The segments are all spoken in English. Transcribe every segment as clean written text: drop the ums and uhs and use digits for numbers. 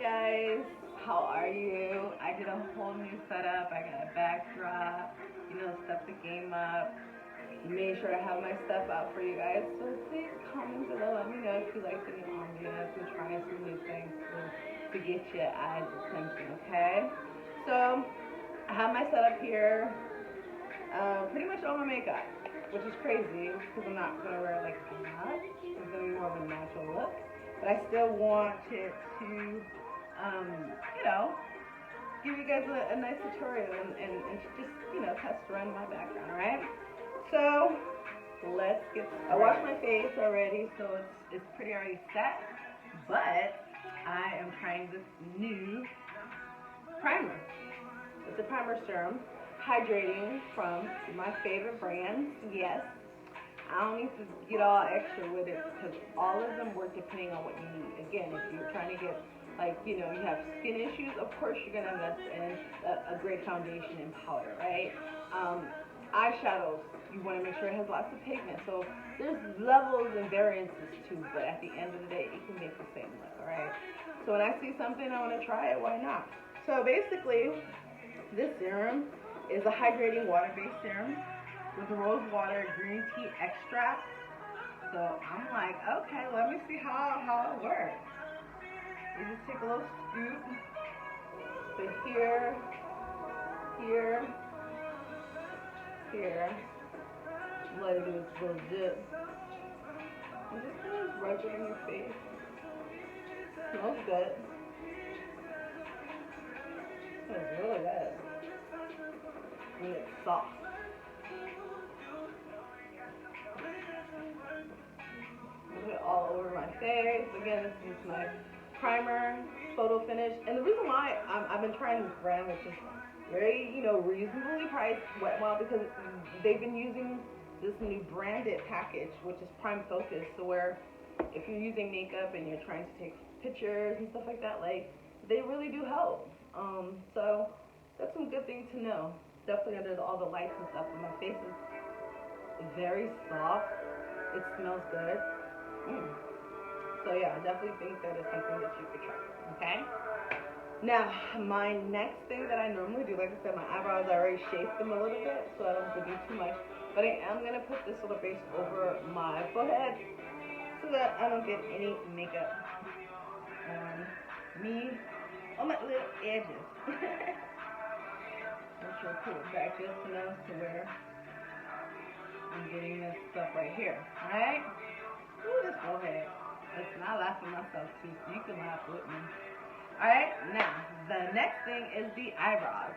guys, how are you? I did a whole new setup. I got a backdrop, step the game up. Made sure to have my stuff out for you guys. So please comment below. Let me know if you like the new ambiance and trying some new things to get your eyes attention, okay? So I have my setup here. Pretty much all my makeup, which is crazy because I'm not gonna wear like a lot. It's gonna be more of a natural look, but I still want it to, give you guys a nice tutorial and just test around my background, right? So let's get started. I washed my face already, so it's pretty already set, but I am trying this new primer. It's a primer serum. Hydrating from my favorite brand. Yes, I don't need to get all extra with it because all of them work depending on what you need. Again, if you're trying to get you have skin issues, of course you're gonna invest in a great foundation and powder, right? Eyeshadows, you want to make sure it has lots of pigment. So there's levels and variances too, but at the end of the day, it can make the same look, all right? So when I see something I want to try it, why not? So basically, this serum is a hydrating water-based serum with rose water green tea extract. So I'm like, okay, let me see how it works. You just take a little scoop. So here, let it do its little dip. And just kind of rub it in your face. Smells good. Smells really good. And it's soft. Put it all over my face. Again, this is my primer, photo finish. And the reason why I've been trying this brand, which is very, reasonably priced, Wet n Wild, because they've been using this new branded package, which is Prime Focus. So where if you're using makeup and you're trying to take pictures and stuff like that, they really do help. So that's some good thing to know. Definitely under all the lights and stuff. And my face is very soft. It smells good. So yeah, I definitely think that is something that you could try. Okay. Now, my next thing that I normally do, like I said, my eyebrows, I already shaped them a little bit, so I don't have to do too much. But I am going to put this little base over my forehead so that I don't get any makeup on me, on my little edges. I'm sure pull it back just enough to where I'm getting this stuff right here. Alright? Ooh, this forehead. Listen, I laugh at myself too, so you can laugh with me. Alright, now, the next thing is the eyebrows.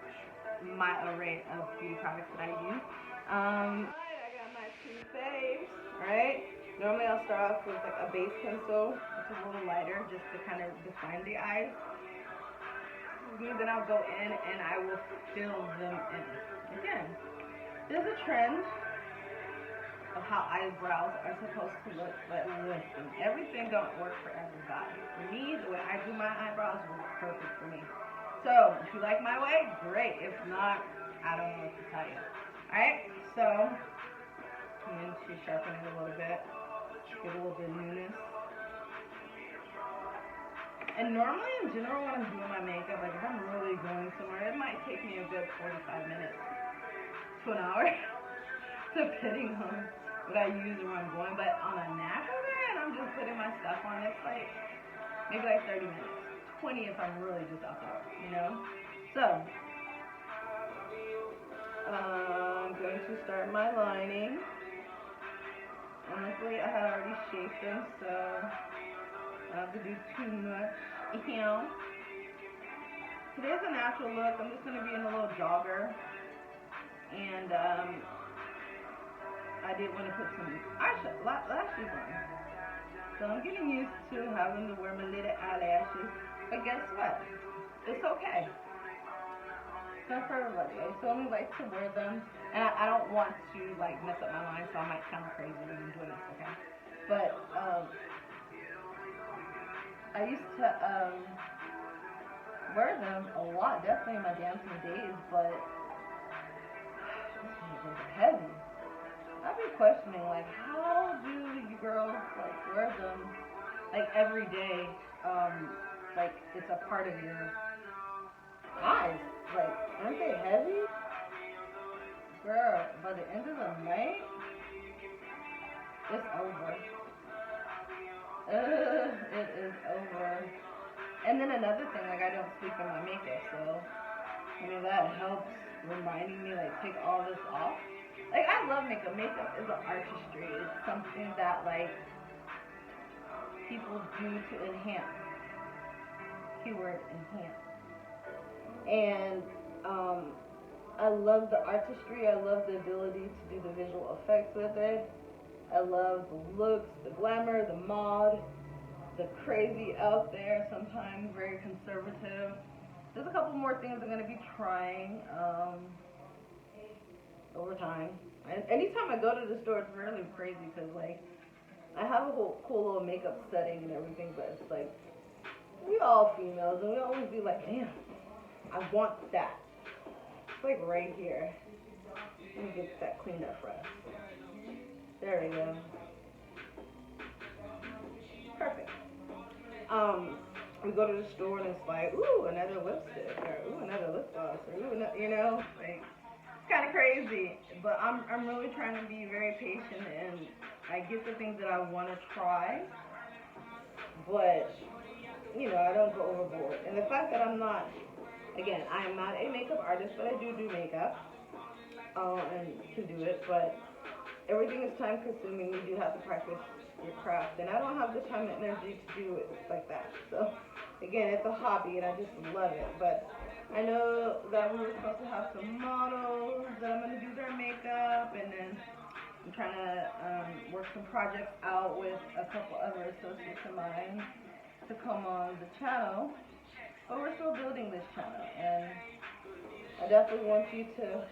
My array of beauty products that I use. Alright, I got my two faves. Alright, normally I'll start off with like a base pencil, which is a little lighter, just to kind of define the eyes. Then I'll go in and I will fill them in. Again, there's a trend of how eyebrows are supposed to look, but listen, everything don't work for everybody. For me, the way I do my eyebrows works perfect for me. So, if you like my way, great. If not, I don't know what to tell you. Alright, so I'm going to sharpen it a little bit, give it a little bit of newness. And normally, in general, when I'm doing my makeup, like if I'm really going somewhere, it might take me a good 45 minutes to an hour, depending on what I use or where I'm going. But on a natural day, and I'm just putting my stuff on, it's like maybe like 30 minutes, 20 if I'm really just out there, So I'm going to start my lining. Honestly, I had already shaped them, so I don't have to do too much. Today's a natural look. I'm just going to be in a little jogger. And I did want to put some lashes on. So I'm getting used to having to wear my little eyelashes. But guess what? It's okay. It's not for everybody. I just only like to wear them. And I don't want to mess up my line, so I might sound crazy when I'm doing this, okay? But I used to wear them a lot, definitely in my dancing days, but they're heavy. I've been questioning, how do you girls wear them every day like it's a part of your eyes. Like, aren't they heavy? Girl, by the end of the night, it's over. It is over. And then another thing, like I don't sleep in my makeup, so I mean that helps reminding me like take all this off. Like I love makeup. Makeup is an artistry. It's something that like people do to enhance. Keyword enhance. And I love the artistry. I love the ability to do the visual effects with it. I love the looks, the glamour, the mod, the crazy out there, sometimes very conservative. There's a couple more things I'm going to be trying over time. And anytime I go to the store, it's really crazy because, like, I have a whole cool little makeup setting and everything, but it's like, we all females, and we always be like, damn, I want that. It's like right here. Let me get that cleaned up for us. There we go. Perfect. We go to the store and it's like, ooh, another lipstick, or ooh, another lip gloss, or ooh, you know, like, it's kind of crazy. But I'm really trying to be very patient, and I get the things that I want to try, but, you know, I don't go overboard. And the fact that I'm not, again, I am not a makeup artist, but I do makeup, and can do it, but everything is time consuming. You do have to practice your craft, and I don't have the time and energy to do it like that. So again, it's a hobby and I just love it. But I know that we were supposed to have some models that I'm going to do their makeup, and then I'm trying to work some projects out with a couple other associates of mine to come on the channel. But we're still building this channel, and I definitely want you to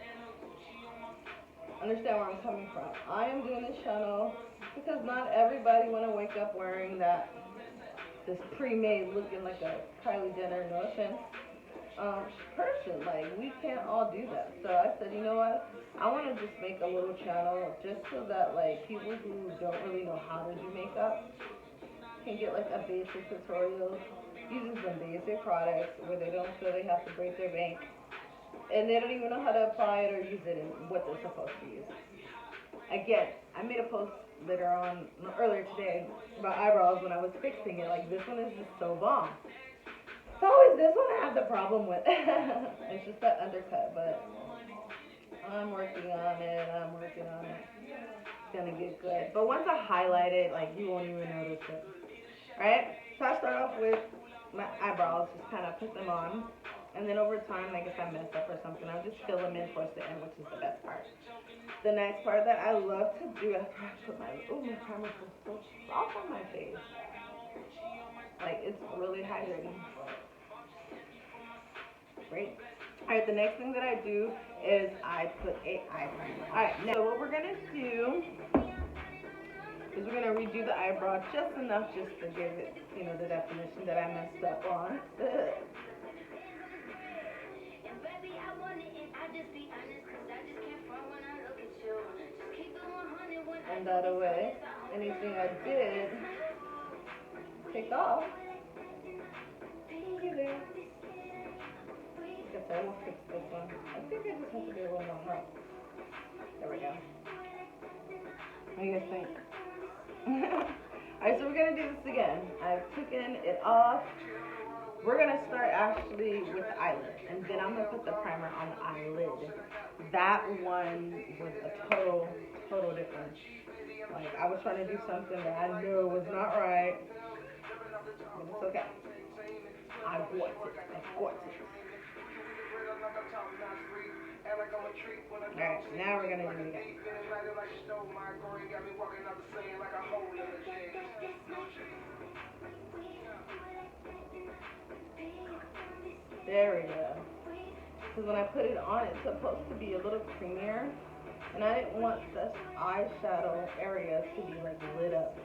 understand where I'm coming from. I am doing this channel because not everybody want to wake up wearing this pre-made looking like a Kylie Jenner, no offense, person. Like, we can't all do that. So I said, you know what? I want to just make a little channel just so that like people who don't really know how to do makeup can get like a basic tutorial using some basic products where they don't feel they have to break their bank and they don't even know how to apply it or use it and what they're supposed to use. Again, I made a post earlier today about eyebrows when I was fixing it. Like, this one is just so bomb. It's always this one I have the problem with. It's just that undercut, but I'm working on it. It's gonna get good. But once I highlight it, like, you won't even notice it. Right? So I start off with my eyebrows, just kind of put them on. And then over time, like if I mess up or something, I'll just fill them in towards the end, which is the best part. The next part that I love to do after I put my primer feels so soft on my face. Like, it's really hydrating. Great. Alright, the next thing that I do is I put a eye primer. Alright, now what we're going to do is we're going to redo the eyebrow just enough just to give it, you know, the definition that I messed up on. And that away. Anything I did take off. Thank you. I guess I will fix this one. I think I just have to be a little more hard. There we go. What do you guys think? Alright, so we're going to do this again. I've taken it off. We're going to start actually with the eyelid. And then I'm going to put the primer on the eyelid. That one was a total difference. Like, I was trying to do something that I knew was not right. But it's okay. I got it. Alright, now we're going to do it again. There we go. Because when I put it on, it's supposed to be a little creamier. And I didn't want this eyeshadow area to be like lit up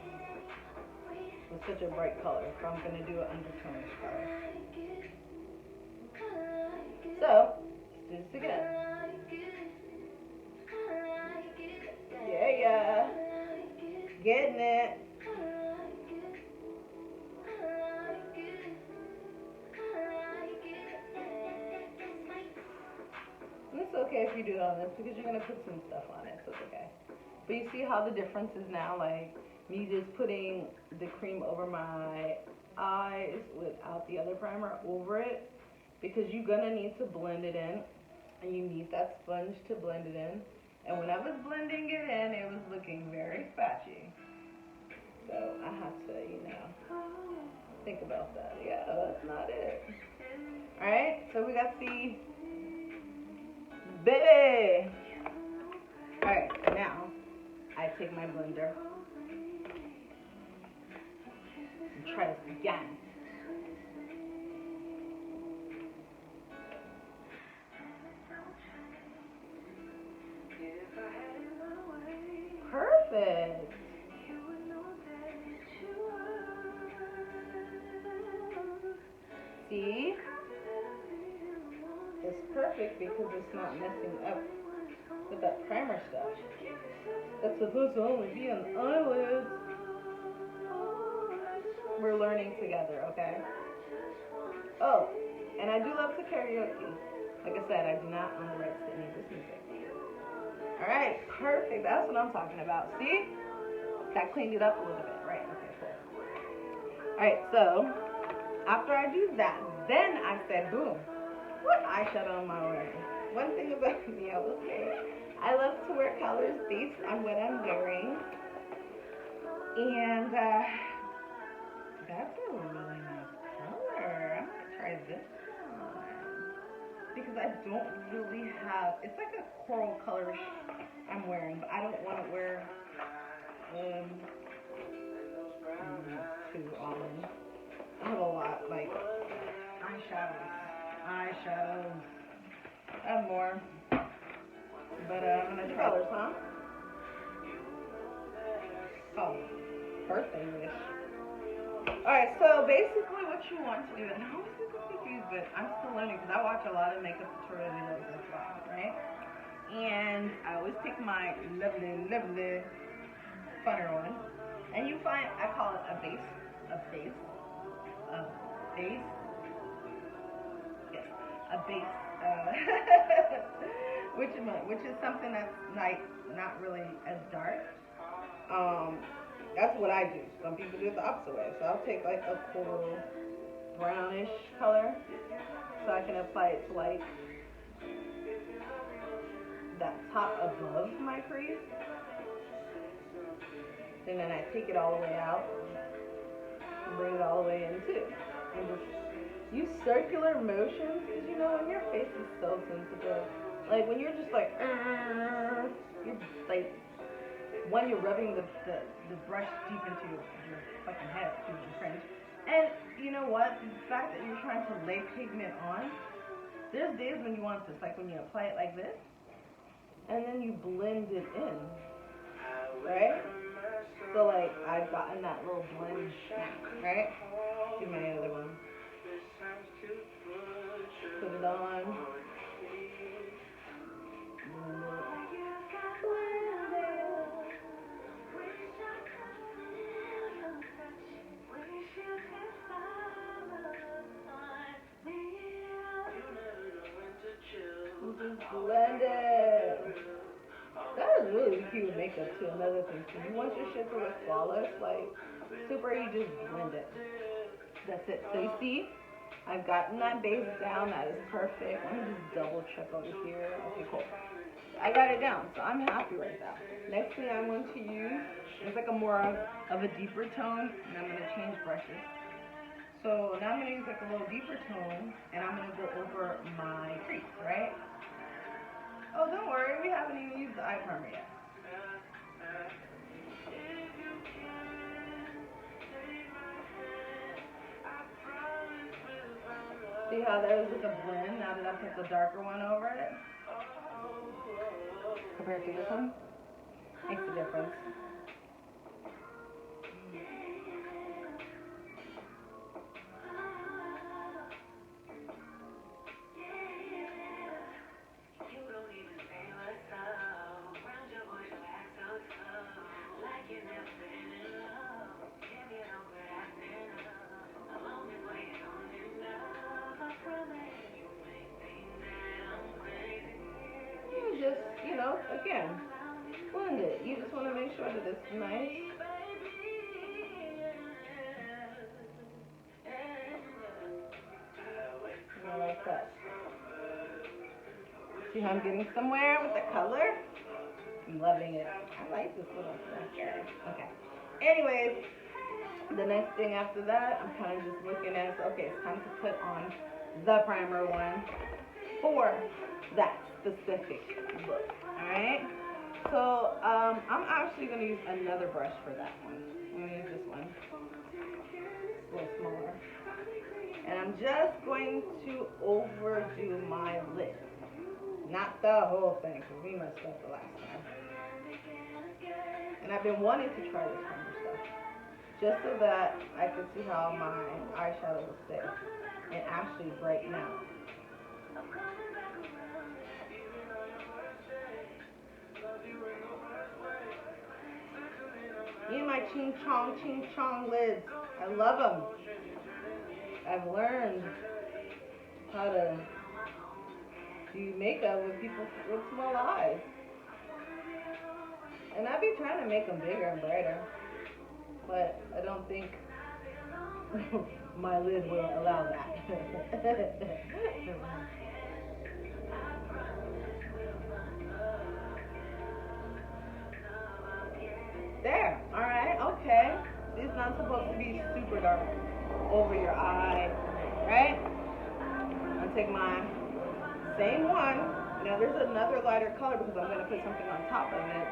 with such a bright color. So I'm going to do an undertone color. So, let's do this again. Yeah. Getting it. if you do it on this because you're gonna put some stuff on it, so it's okay. But you see how the difference is now, like me just putting the cream over my eyes without the other primer over it, because you're gonna need to blend it in, and you need that sponge to blend it in. And when I was blending it in, it was looking very patchy. So I have to, you know, think about that. Yeah, that's not it. Alright, so we got the baby. Alright, now I take my blender and try this again. Perfect. See? It's perfect because it's not messing up with that primer stuff. That's supposed to only be on the eyelids. We're learning together, okay? Oh, and I do love to karaoke. Like I said, I do not own the rights to any of this music. Alright, perfect. That's what I'm talking about. See? That cleaned it up a little bit, right? Okay, cool. Alright, so after I do that, then I said, boom, what eyeshadow am I wearing? One thing about me, I will say, I love to wear colors based on what I'm wearing. And that's a really nice color. I'm going to try this one. Because I don't really have, it's like a coral color I'm wearing, but I don't want to wear too almond. I have a lot, like eyeshadows. I have more, but I'm gonna try colors, huh? Oh, birthday wish. Alright, so basically what you want to do, and I always get confused, but I'm still learning because I watch a lot of makeup tutorial videos as well, right? And I always pick my lovely funner one, and you find, I call it a base, which is something that's like not really as dark. That's what I do. Some people do it the opposite way. So I'll take like a coral brownish color, so I can apply it to like that top above my crease, and then I take it all the way out and bring it all the way in too, and just use circular motions, because you know when your face is so sensitive, like when you're just like you're like, one, you're rubbing the brush deep into your fucking head, excuse the French, and you know what, the fact that you're trying to lay pigment on, there's days when you want this, like when you apply it like this and then you blend it in, right? So like I've gotten that little blend, right? Do my other one. Put it on. Just blend it. That is really key with makeup too. Another thing too. You want your shit to look flawless, like super. You just blend it. That's it. So you see, I've gotten that base down. That is perfect. Let me just double check over here. Okay, cool. I got it down, so I'm happy right now. Next thing I'm going to use is like a more of a deeper tone, and I'm going to change brushes. So now I'm going to use like a little deeper tone, and I'm going to go over my crease, right? Oh, don't worry, we haven't even used the eye primer yet. See how there's like a blend now that I put the darker one over it? Compared to this one? Makes a difference. it is nice. I like that. See how I'm getting somewhere with the color? I'm loving it. I like this little stuff there. Okay. Anyways, the next thing after that, I'm kind of just looking at, okay, it's time to put on the primer one for that specific look. Alright? So, I'm actually going to use another brush for that one. I'm going to use this one. It's a little smaller. And I'm just going to overdo my lid. Not the whole thing, because we messed up the last time. And I've been wanting to try this primer stuff, just so that I could see how my eyeshadow will stay and actually brighten out. These are my ching chong lids. I love them. I've learned how to do makeup with people with small eyes. And I be trying to make them bigger and brighter, but I don't think my lid will allow that. There, alright, okay. This is not supposed to be super dark over your eye, right? I'll take my same one. Now there's another lighter color because I'm going to put something on top of it.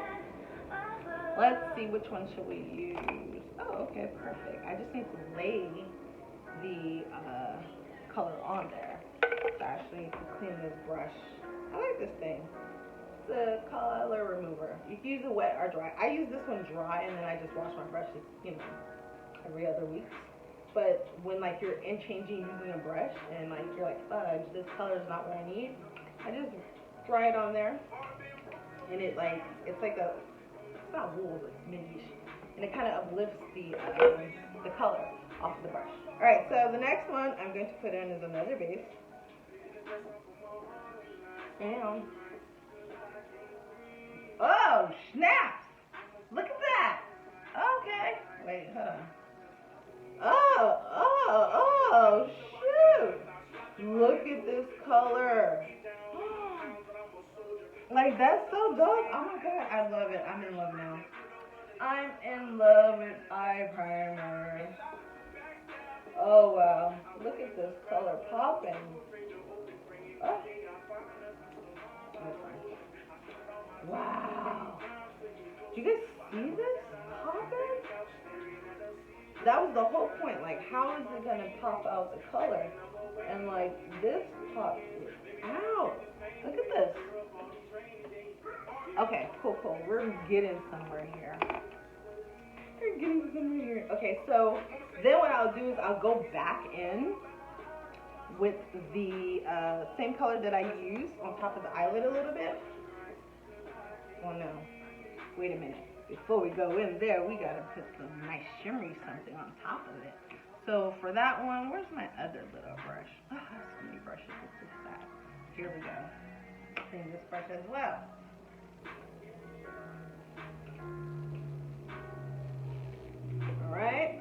Let's see, which one should we use? Oh, okay, perfect. I just need to lay the color on there. So I actually need to clean this brush. I like this thing. It's a color remover. You can use it wet or dry. I use this one dry and then I just wash my brushes, you know, every other week. But when like you're in changing using a brush and like you're like, fudge, this color is not what I need, I just dry it on there. And it like, it's like a, it's not wool, but minge. And it kind of uplifts the color off the brush. Alright, so the next one I'm going to put in is another base. And, oh, snaps! Look at that! Okay. Wait, hold on. Oh, shoot! Look at this color. Like, that's so dope. Oh my god, I love it. I'm in love now. I'm in love with eye primer. Oh wow, look at this color popping. Oh. That's fine. Wow. Do you guys see this popping? That was the whole point. Like, how is it gonna pop out the color? And like, this pops out. Look at this. Okay, cool. We're getting somewhere here. Okay, so then what I'll do is I'll go back in with the same color that I used on top of the eyelid a little bit. Oh no, wait a minute. Before we go in there, we gotta put some nice shimmery something on top of it. So for that one, where's my other little brush? Oh, I have so many brushes, it's just sad. Here we go. Clean this brush as well. Alright,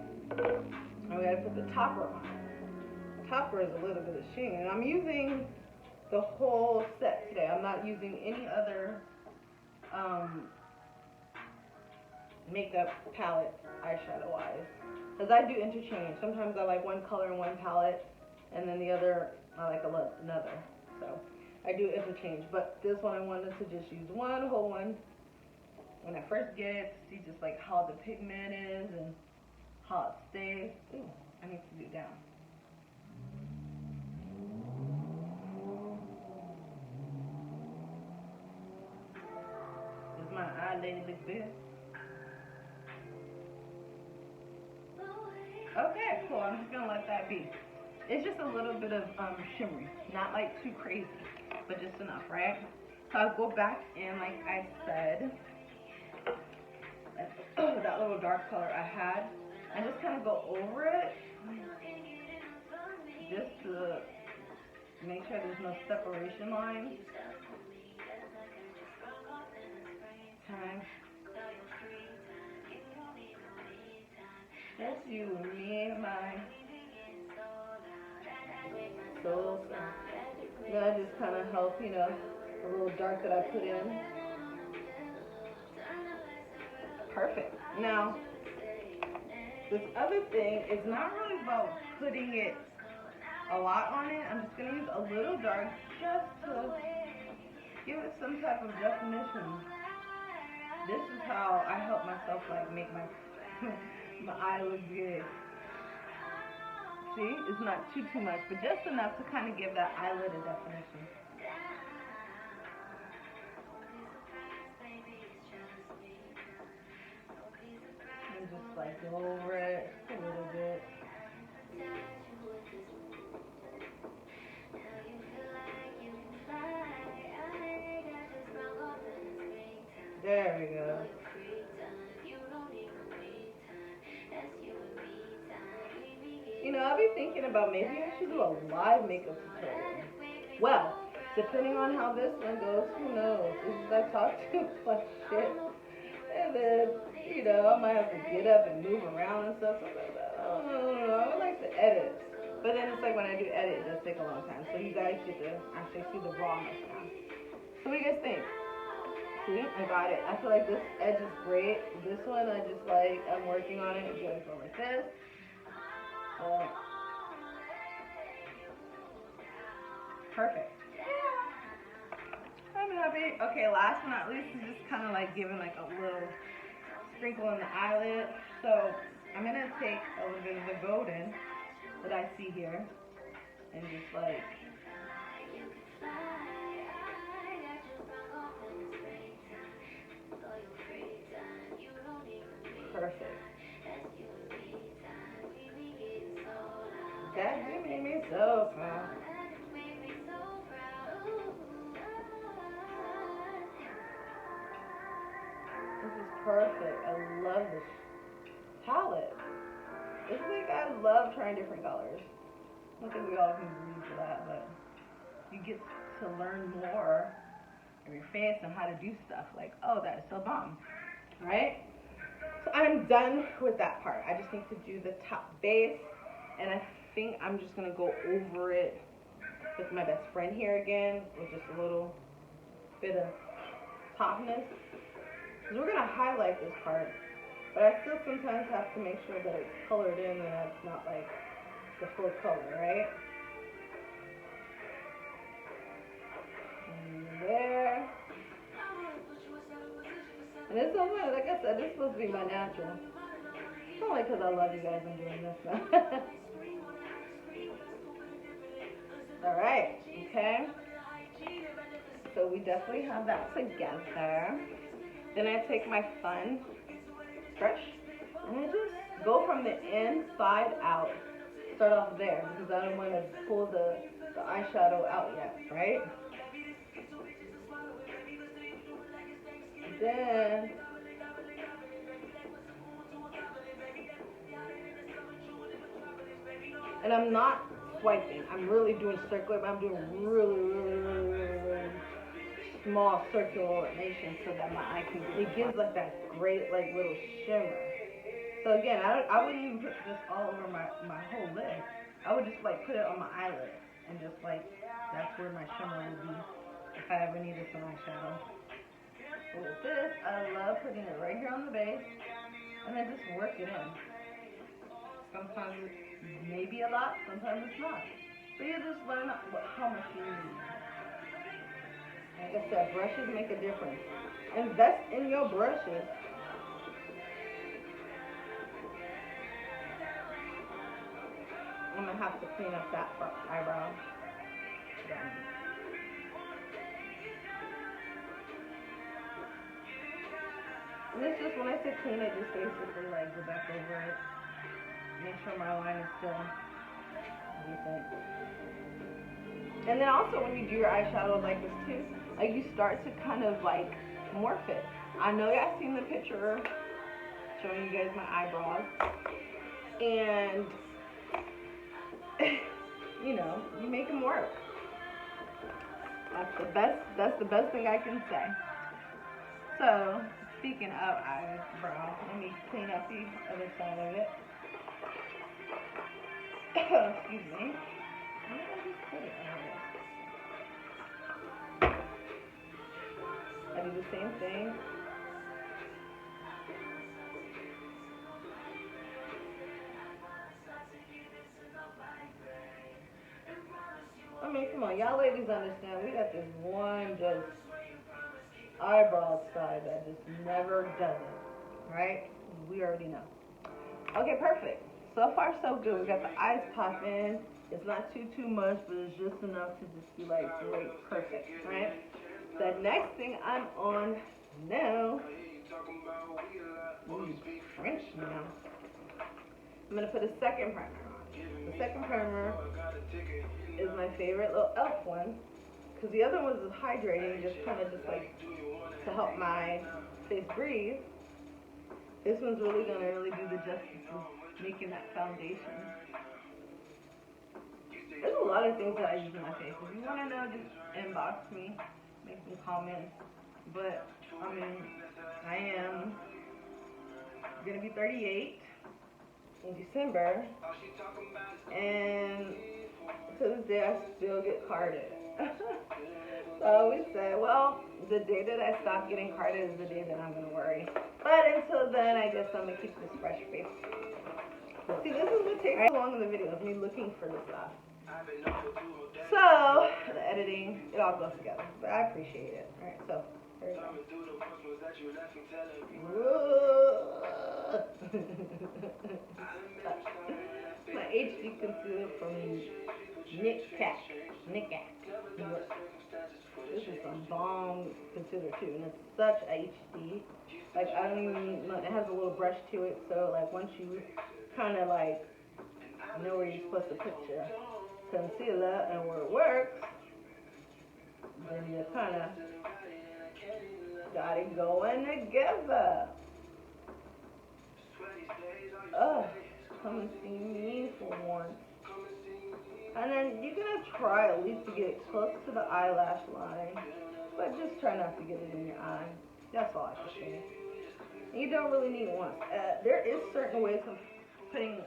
and we gotta put the topper on. Topper is a little bit of sheen, and I'm using the whole set today. I'm not using any other makeup palette eyeshadow wise, because I do interchange. Sometimes I like one color in one palette, and then the other I like another. So I do interchange, but this one I wanted to just use one whole one when I first get it, to see just like how the pigment is and how it stays. Ooh, I need to do down. Does my eye lady look good? Okay, cool. I'm just gonna let that be. It's just a little bit of shimmery, not like too crazy, but just enough, right? So I'll go back in, like I said, that little dark color I had, and just kind of go over it, just to make sure there's no separation lines. Okay. That's you and me and my soul. Then I just kind of help, you know, a little dark that I put in. Perfect. Now, this other thing is not really about putting it a lot on it. I'm just going to use a little dark just to give it some type of definition. This is how I help myself like make my my eye look good. See, it's not too much, but just enough to kind of give that eyelid a definition. And just like go over it a little bit. There we go. You know, I'll be thinking about maybe I should do a live makeup tutorial. Well, depending on how this one goes, who knows? This is I talk too much shit. And then, you know, I might have to get up and move around and stuff. So I don't know. I would like to edit. But then it's like when I do edit, it does take a long time. So you guys get to actually see the rawness now. So what do you guys think? See, I got it. I feel like this edge is great. This one, I just like, I'm working on it. You guys go like this. Perfect. I'm happy. Okay, last but not least is just kind of like giving like a little sprinkle in the eyelid. So I'm going to take a little bit of the golden that I see here and just like perfect. That you made me so proud. This is perfect. I love this palette. It's like I love trying different colors. I don't think we all can agree to that, but you get to learn more of your face and how to do stuff. Like, oh, that is so bomb, right? So I'm done with that part. I just need to do the top base, and I think I'm just gonna go over it with my best friend here again, with just a little bit of popness. Because we're gonna highlight this part, but I still sometimes have to make sure that it's colored in and that it's not like the full color, right? And there. And it's so funny, like I said, this is supposed to be my natural. It's only because I love you guys I'm doing this now. Alright, okay. So we definitely have that together. Then I take my fun brush and I just go from the inside out. Start off there because I don't want to pull the eyeshadow out yet, right? Then and I'm not swiping. I'm really doing circular, but I'm doing really small circulation so that my eye can get, it gives like that great like little shimmer. So again, I wouldn't even put this all over my whole lid. I would just like put it on my eyelid and just like, that's where my shimmer would be if I ever needed some eyeshadow. So with this, I love putting it right here on the base and then just work it in. Sometimes it's maybe a lot, sometimes it's not. But you just learn how much you need. Like I said, brushes make a difference. Invest in your brushes. I'm going to have to clean up that eyebrow. And it's just, when I say clean it, just basically like go back over it. Make sure my line is still decent. And then also when you do your eyeshadow like this too, like you start to kind of like morph it. I know y'all seen the picture showing you guys my eyebrows. And you know, you make them work. That's the best thing I can say. So, speaking of eyebrow, let me clean up the other side of it. Excuse me. Where did I just put it? I do the same thing. I mean, come on, y'all ladies understand. We got this one just eyebrow side that just never does it, right? We already know. Okay, perfect. So far, so good. We got the eyes popping. It's not too much, but it's just enough to just be like great, perfect, right? The next thing I'm on now, French now. I'm gonna put a second primer on. The second primer is my favorite little elf one, because the other one was hydrating, just kind of just like to help my face breathe. This one's really gonna do the justice of making that foundation. There's a lot of things that I use in my face. If you want to know, just inbox me, make some comments. But I mean, I am gonna be 38 in December, and to this day I still get carded. So I always say, well, the day that I stop getting carded is the day that I'm gonna worry. But until then, I guess I'm gonna keep this fresh face. See, this is what takes so long in the video, of me looking for the stuff. So the editing, it all goes together. But I appreciate it. All right, so there you go. My HD concealer from Nick Cat. This is some bomb concealer too, and it's such HD. Like, I don't even know, it has a little brush to it, so like once you kind of like know where you're supposed to put your concealer and where it works, then you kind of got it going together. Oh, come and see me for once. And then you're going to try at least to get it close to the eyelash line, but just try not to get it in your eye. That's all I can say. And you don't really need one. There is certain ways of putting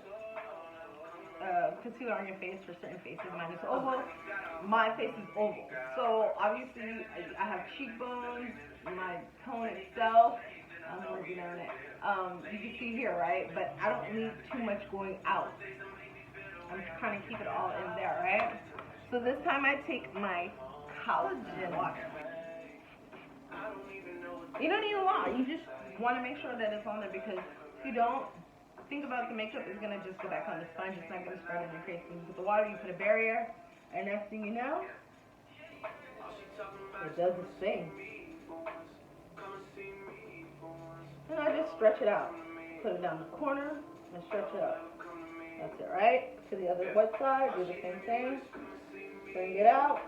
concealer on your face for certain faces. Mine is oval. My face is oval. So obviously I have cheekbones, my tone itself, I'm working on it. You can see here, right? But I don't need too much going out. I'm trying to keep it all in there, right? So this time I take my collagen water. You don't need a lot. You just want to make sure that it's on there, because if you don't, think about the makeup is going to just go back on the sponge. It's not going to spread on your face. With the water, you put a barrier, and next thing you know, it does its thing. And I just stretch it out. Put it down the corner and stretch it out. That's it, right? To the other wet side, do the same thing. Bring it out.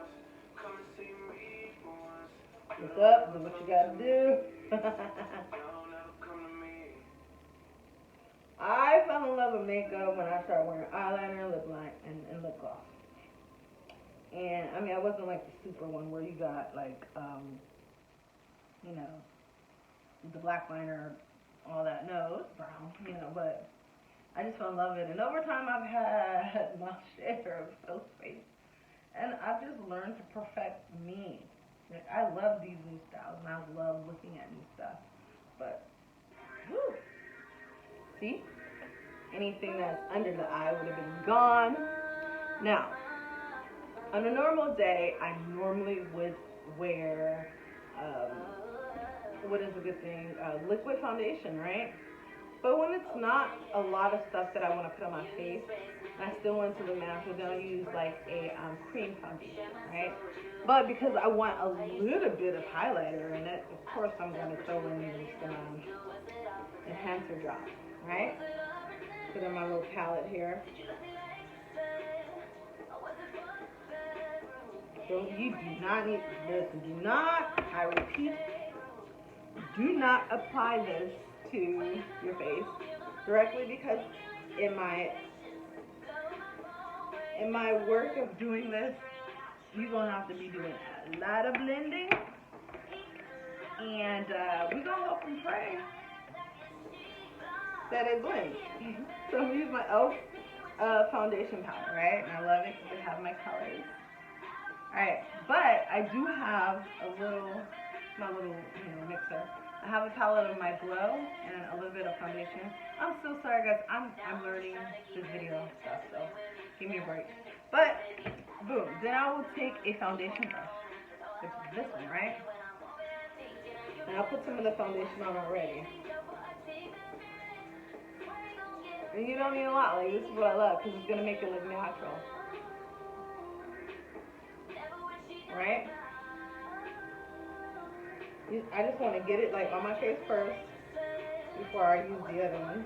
Look up, do what you gotta do. I fell in love with makeup when I started wearing eyeliner, lip line, and lip gloss. And I mean, I wasn't like the super one where you got like, you know, the black liner, all that. No, it's brown, you know, but I just fell in love with it. And over time, I've had my share of those face. And I've just learned to perfect me. Like, I love these new styles, and I love looking at new stuff. But, whew. See? Anything that's under the eye would have been gone. Now, on a normal day, I normally would wear, what is a good thing? Liquid foundation, right? But when it's not a lot of stuff that I want to put on my face, and I still went to the natural, then I use like a cream foundation, right? But because I want a little bit of highlighter in it, of course I'm going to throw in this enhancer drop, right? Put in my little palette here. So you do not need this. Do not, I repeat, do not apply this to your face directly, because in my work of doing this, you're going to have to be doing a lot of blending, and we're going to hope and pray that it blends. So I'm gonna use my e.l.f. Foundation powder, right? And I love it because it has my colors. Alright, but I do have my little mixer. I have a palette of my glow and a little bit of foundation. I'm so sorry guys, I'm learning this video stuff, so give me a break. But, boom, then I will take a foundation brush, which is this one, right? And I'll put some of the foundation on already. And you don't need a lot, like this is what I love, because it's going to make it look natural. Right? I just want to get it like on my face first before I use the other one.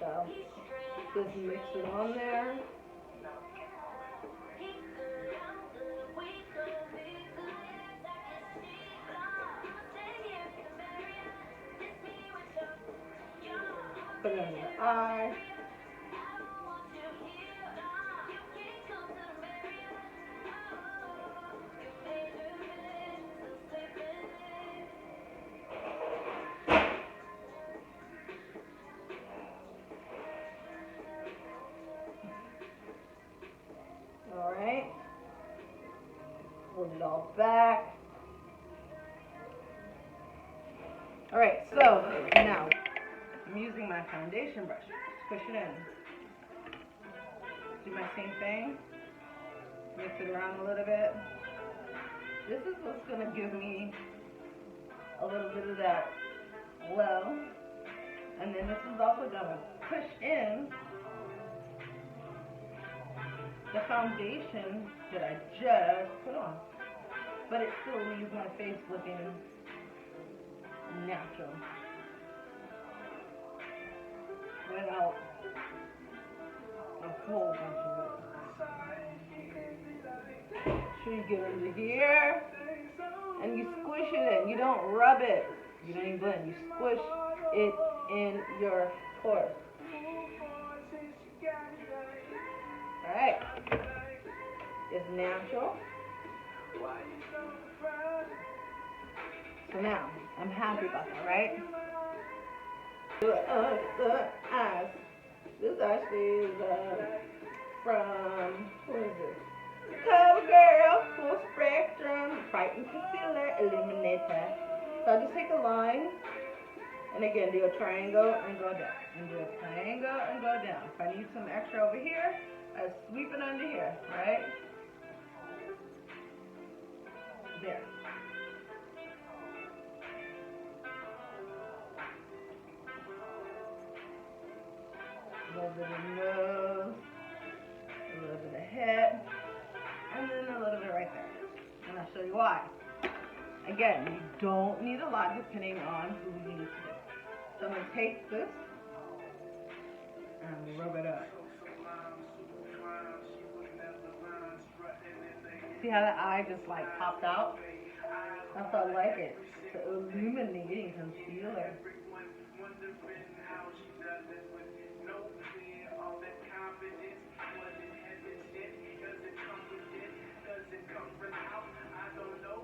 So just mix it on there. Put it on your eye. All right. Hold it all back. All right, so now I'm using my foundation brush. Push it in. Do my same thing. Mix it around a little bit. This is what's going to give me a little bit of that glow. And then this is also going to push in the foundation that I just put on. But it still leaves my face looking natural. Without a whole bunch of it. So you get under here and you squish it in. You don't rub it. You don't even blend. You squish it in your pores. Alright. It's natural. So now, I'm happy about that, right? The eyes. This actually is from, what is this? Covergirl, Full Spectrum, Brighten Concealer, Illuminator. So I just take a line, and again, do a triangle and go down. And do a triangle and go down. If I need some extra over here, I sweep it under here, right? There. A little bit of nose, a little bit of head, and then a little bit right there. And I'll show you why. Again, you don't need a lot depending on who you need to do. So I'm going to take this and rub it up. See how the eye just like popped out? That's how I like it. It's an illuminating concealer.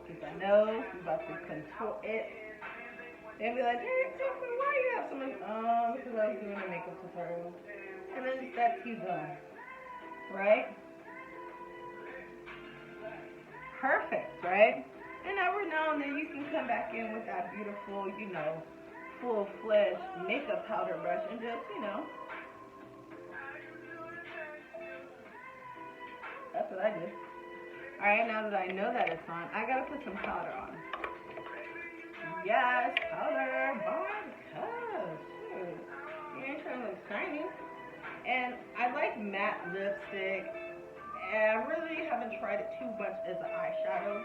Keep my nose, I'm about to contour it. They'll be like, hey, Tiffany, why you have so much? Because I was doing a makeup tutorial. And then that's you done. Right? Perfect, right? And every now and then you can come back in with that beautiful, full-fledged makeup powder brush and just, that's what I did. Alright, now that I know that it's on, I gotta put some powder on. Yes, powder, because you ain't trying to look shiny. And I like matte lipstick. And I really haven't tried it too much as an eyeshadow,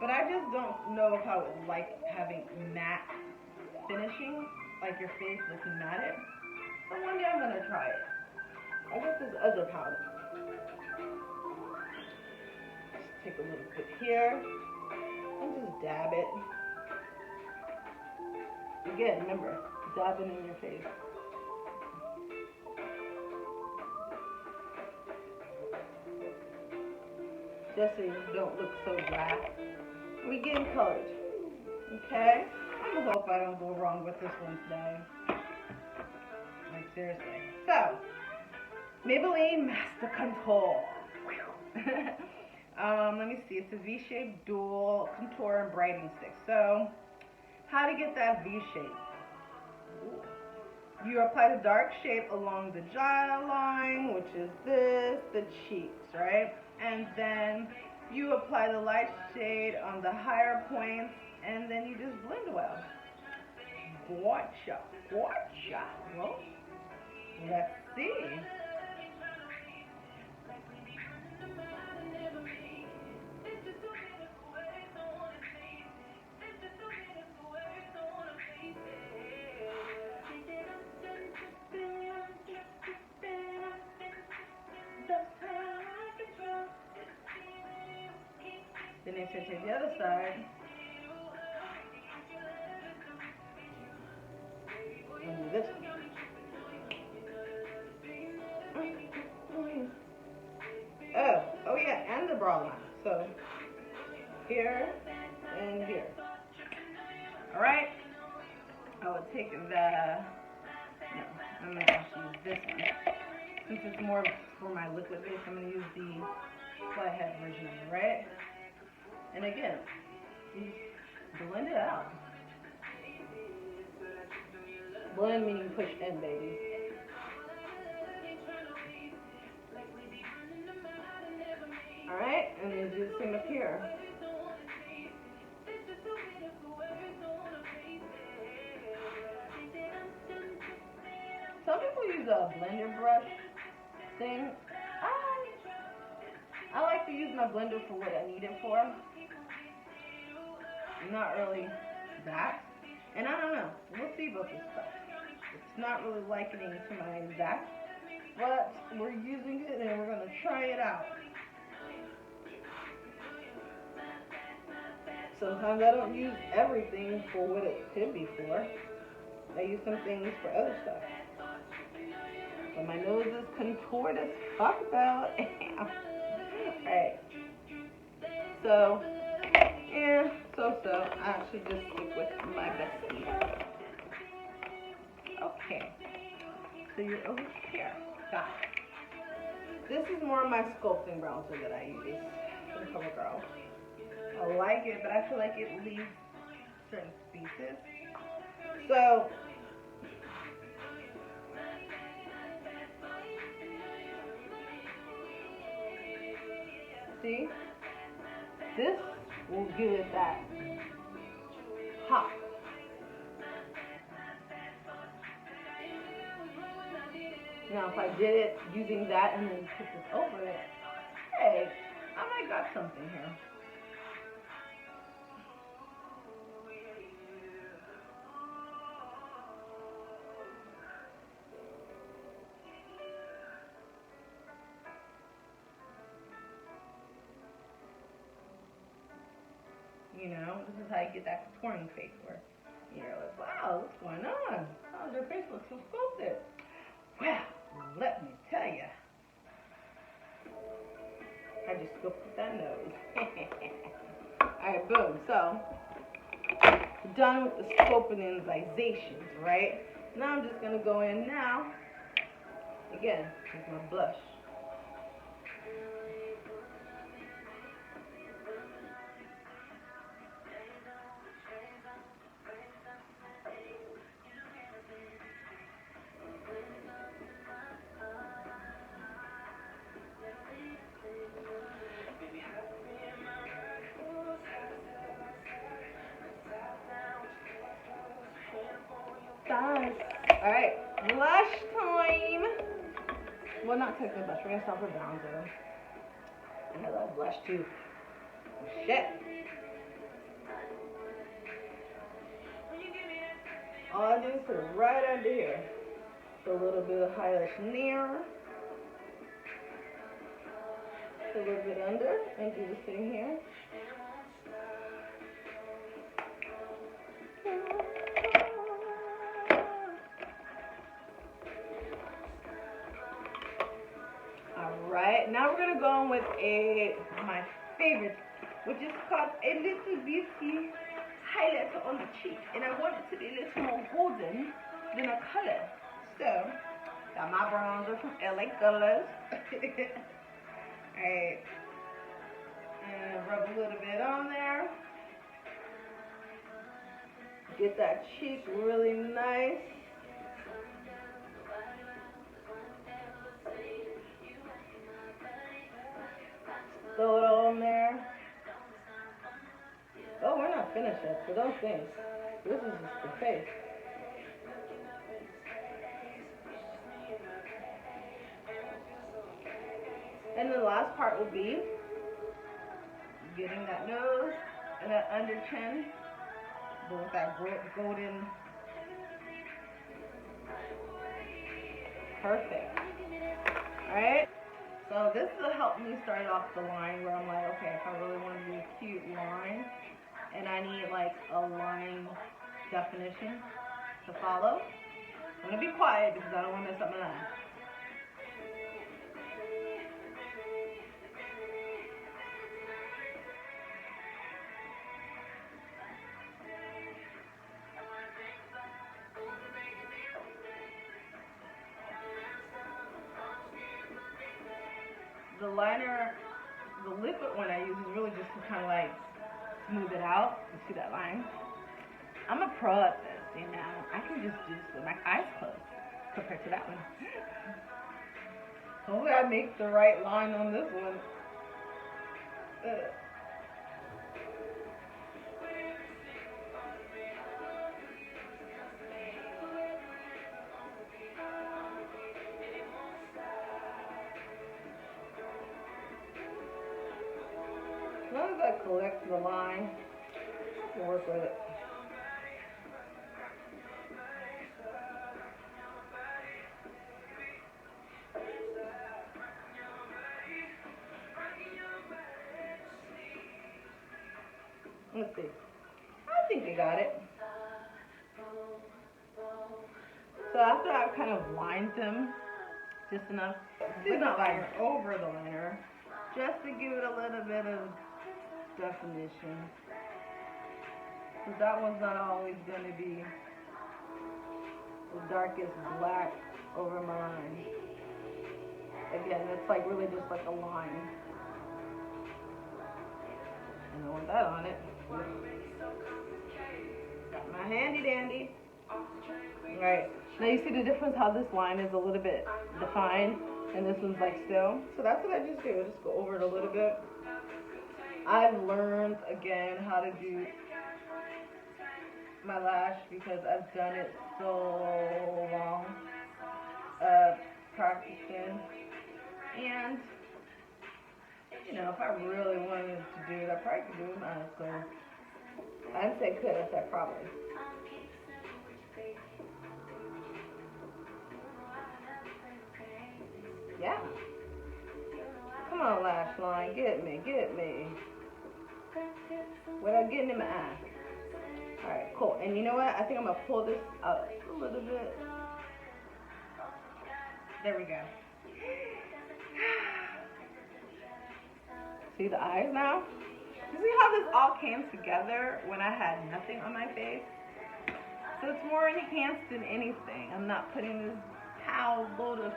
but I just don't know if I would like having matte finishing, like your face looking matte. So one day I'm gonna try it. I got this other powder. Just take a little bit here and just dab it. Again, remember, dab it in your face. just so you don't look so black. We getting colored, okay? I'm gonna hope I don't go wrong with this one today. Like seriously. So, Maybelline Master Contour. Let me see. It's a V-shaped dual contour and brightening stick. So, how to get that V-shape? You apply the dark shade along the jawline, which is the cheeks, right? And then you apply the light shade on the higher points, and then you just blend well. Gotcha, gotcha. Well, let's see. Then I switch to the other side. And do this one. Oh yeah, and the brow line. So here and here. All right. I will take I'm gonna actually use this one. Since it's more for my liquid base, I'm gonna use the flat head version of it, right? And again, you just blend it out. Blend meaning push in, baby. Alright, and then do the same up here. Some people use a blender brush thing. I like to use my blender for what I need it for. Not really that. And I don't know. We'll see about this stuff. It's not really likening to my exact, but we're using it and we're going to try it out. Sometimes I don't use everything for what it could be for. I use some things for other stuff. But my nose is contoured as fuck though. Alright. So, yeah, so. I actually just stick with my bestie. Okay. So you're over here. Got it. This is more of my sculpting bronzer that I use from Covergirl. I like it, but I feel like it leaves certain pieces. So, see? This will give it that pop. Now, if I did it using that and then put this over it, hey, I might got something here. You know, this is how you get that contouring face where you're like, wow, what's going on? Oh, their face looks so sculpted. Well, let me tell you. I just sculpted that nose. Alright, boom. So, done with the sculptinizations, right? Now I'm just going to go in now, again, with my blush. Alright, blush time. Well, not technically blush. We're going to start with bronzer. And a little blush too. Oh, shit. All I do is put it right under here. Put a little bit of highlight near. Put a little bit under. And do the same here. Alright, now we're going to go in with my favorite, which is called a little beauty highlighter on the cheek. And I want it to be a little more golden than a color. So, got my bronzer from LA Colors. Alright. And rub a little bit on there. Get that cheek really nice. Throw it on there. Oh, we're not finished yet, so don't think. This is just the face. And the last part will be getting that nose and that under chin with that golden. Perfect. Alright. So this will help me start off the line where I'm like, okay, if I really want to do a cute line and I need like a line definition to follow, I'm going to be quiet because I don't want to mess up my line. The liner, the liquid one I use is really just to kind of like smooth it out. You see that line? I'm a pro at this, you know. I can just do this with my eyes closed compared to that one. Hopefully I make the right line on this one. As long as I collect the line, I can work with it. Let's see. I think I got it. So after I've kind of lined them just enough, do not liner over the liner, just to give it a little bit of definition. Because that one's not always going to be the darkest black over my line. Again, it's like really just like a line. And I want that on it. Got my handy dandy. Alright, now you see the difference how this line is a little bit defined and this one's like still. So that's what I just do. I just go over it a little bit. I've learned again how to do my lash because I've done it so long, practicing. And you know, if I really wanted to do it, I probably could do it my eyes closed. I didn't say could, I said probably. Yeah. Come on, lash line, get me. Without getting in my eye. Alright, cool. And you know what? I think I'm going to pull this out a little bit. There we go. See the eyes now? You see how this all came together when I had nothing on my face? So it's more enhanced than anything. I'm not putting this towel load of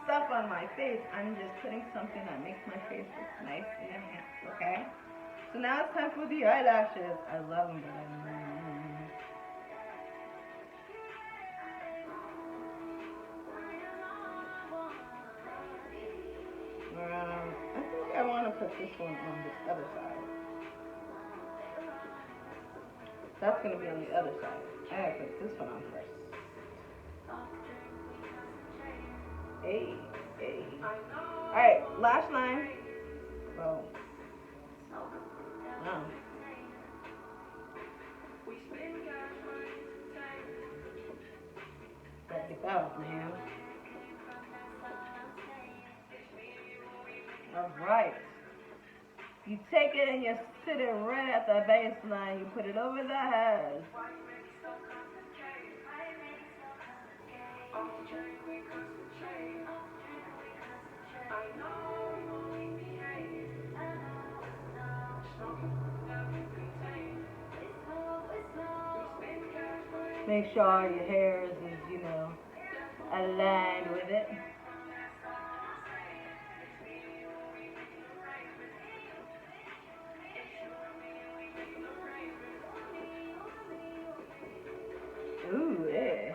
stuff on my face. I'm just putting something that makes my face look nice and enhanced, okay? So now it's time for the eyelashes. I love them. I think I want to put this one on this other side. That's going to be on the other side. I gotta put this one on first. Hey. Alright, lash line. Whoa. No. Gotta get that off my hand. Alright. You take it and you sit it right at the baseline. You put it over the head. Make sure your hair is, you know, aligned with it. Ooh, yeah.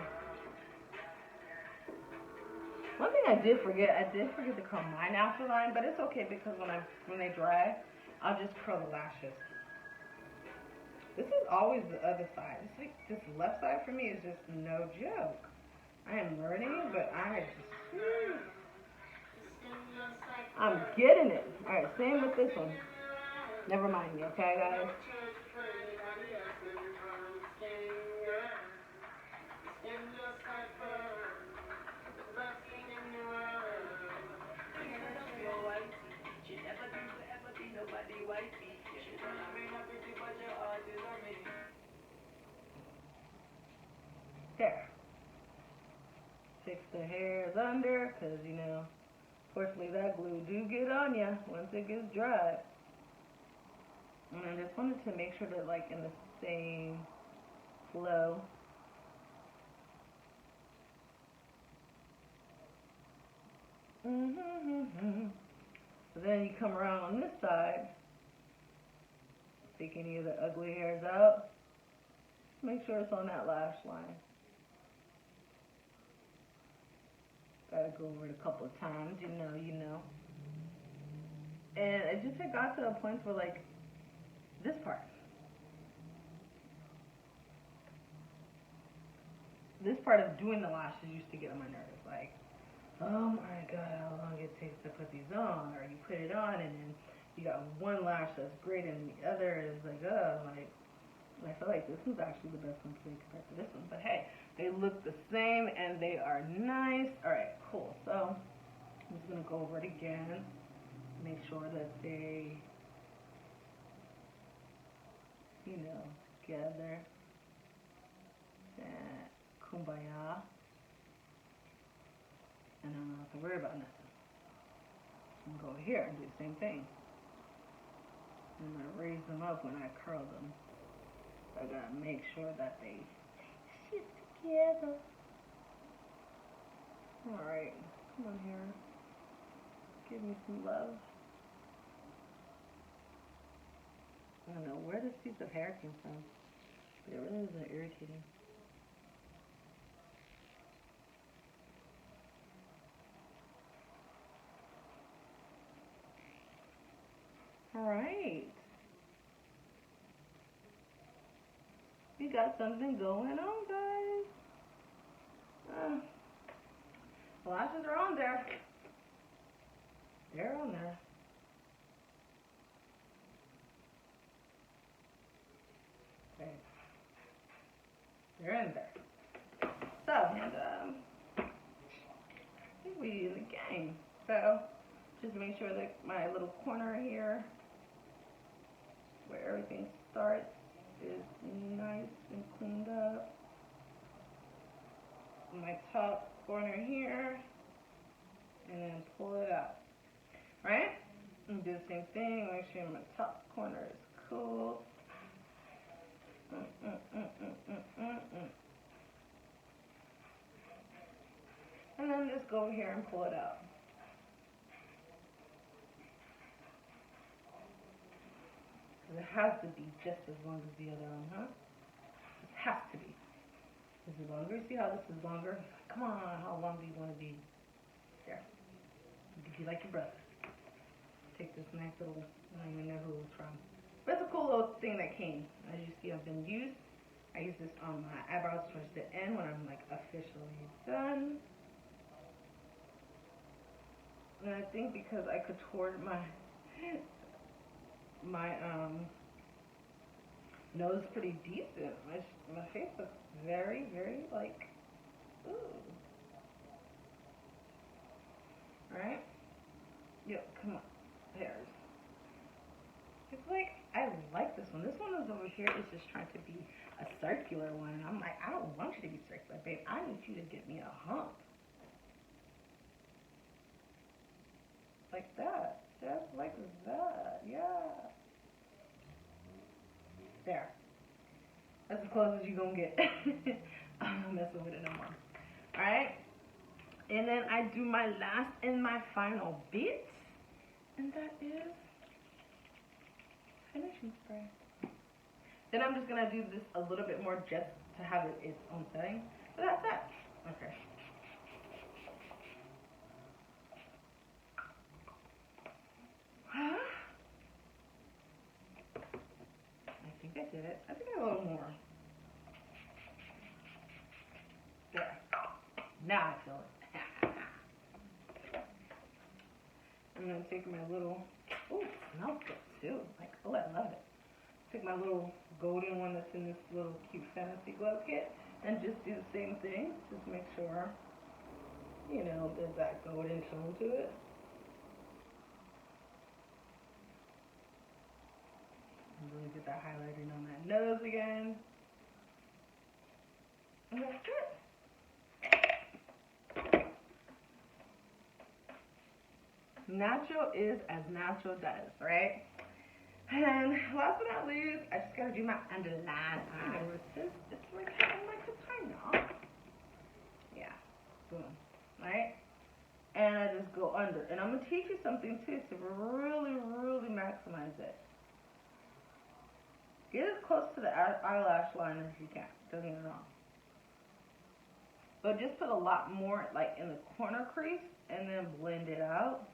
One thing I did forget to curl my natural line, but it's okay because when they dry, I'll just curl the lashes. This is always the other side. It's like this left side for me is just no joke. I am learning, but I'm getting it. Alright, same with this one. Never mind me, okay, guys? There. Fix the hairs under, because, you know, fortunately that glue do get on you once it gets dry. And I just wanted to make sure that, like, in the same flow. So then you come around on this side, take any of the ugly hairs out. Make sure it's on that lash line. Gotta go over it a couple of times, you know. And it just had got to a point where, like, this part. This part of doing the lashes used to get on my nerves. Like, oh my god, how long it takes to put these on. Or you put it on and then you got one lash that's great and the other is like, like, I feel like this one's actually the best one to compared to this one. But hey, they look the same and they are nice. Alright, cool. So I'm just going to go over it again. Make sure that they, you know, together. That kumbaya. And I don't have to worry about nothing. I'm going to go over here and do the same thing. I'm going to raise them up when I curl them. I gotta make sure that they sit together. Alright, come on here. Give me some love. I don't know where this piece of hair came from, but it really isn't irritating. Alright. We got something going on, guys. The lashes are on there. They're on there. Okay. They're in there. So, and, I think we in the game. So, just make sure that my little corner here, where everything starts, is nice and cleaned up. My top corner here, and then pull it out. Right? And do the same thing. Make sure my top corner is cool. And then just go here and pull it out. It has to be just as long as the other one, huh? It has to be. This is longer. See how this is longer? Come on, how long do you want to be? There. Be like your brother. Take this nice little, I don't even know who it was from. But it's a cool little thing that came. As you see, I've been used. I use this on my eyebrows towards the end when I'm like officially done. And I think because I contoured my nose pretty decent. My face looks very, very like, ooh. Alright? Yep, come on. There's. It's like, I like this one. This one is over here is just trying to be a circular one. And I'm like, I don't want you to be circular, babe. I need you to get me a hump. Like that. Just like that. Yeah. There. That's as close as you're going to get. I'm not messing with it no more. Alright? And then I do my last and my final bit. And that is finishing spray. Then I'm just going to do this a little bit more just to have it its own setting. So that's it. Okay. I think I did it. I think I a little more. There. Now I feel it. I'm going to take my little, ooh, it smells good too. Like, oh, I love it. Take my little golden one that's in this little cute fantasy glow kit and just do the same thing. Just make sure, you know, there's that golden tone to it. And really get that highlighting on that nose again. And that's it. Natural is as natural does, right? And last but not least, I just gotta do my underline eye. It's like a tiny now. Yeah, boom, right? And I just go under. And I'm gonna teach you something too to really, really maximize it. Get as close to the eyelash line as you can. Don't get me wrong. But just put a lot more like in the corner crease and then blend it out.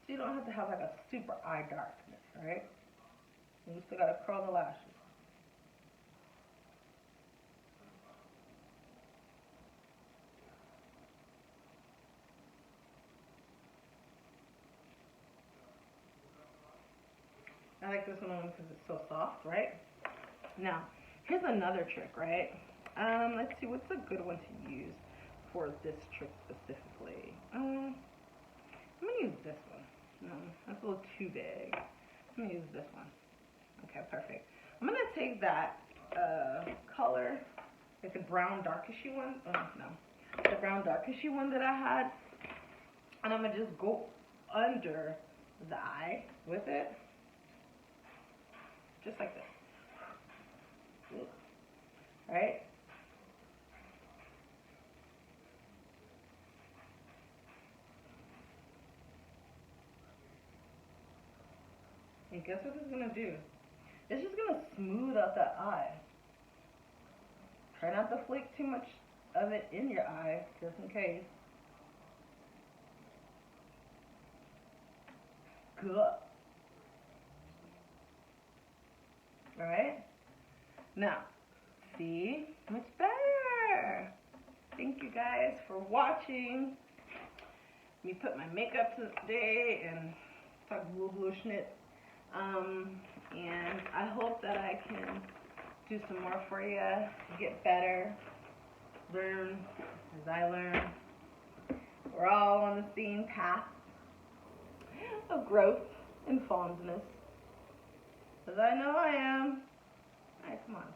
So you don't have to have like a super eye darkness, right? And you still gotta curl the lashes. I like this one because it's so soft, right? Now, here's another trick, right? Let's see, what's a good one to use for this trick specifically? I'm gonna use this one. No, that's a little too big. I'm gonna use this one. Okay, perfect. I'm gonna take that color, like the brown darkishy one. Oh no, the brown darkishy one that I had, and I'm gonna just go under the eye with it, just like this. Right? And guess what this is gonna do? It's just gonna smooth out that eye. Try not to flake too much of it in your eye, just in case. Good. Alright? Now, see? Much better. Thank you guys for watching. Let me put my makeup today and talk blue schnitz. And I hope that I can do some more for you, get better, learn as I learn. We're all on the same path of growth and fondness. As I know I am. Alright, come on.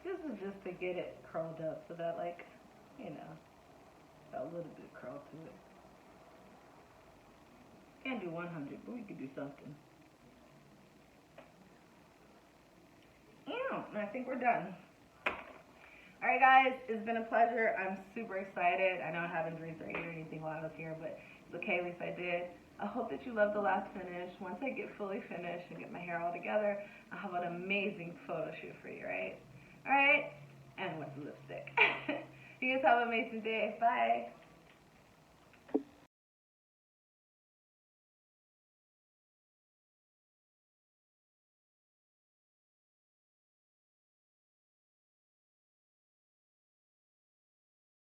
This is just to get it curled up so that, like, you know, got a little bit of curl to it. Can't do 100, but we could do something. Yeah, and I think we're done. Alright guys, it's been a pleasure. I'm super excited. I know I haven't drank or ate or anything while I was here, but it's okay, at least I did. I hope that you love the last finish. Once I get fully finished and get my hair all together, I'll have an amazing photo shoot for you, right? Alright? And with the lipstick. You guys have an amazing day. Bye.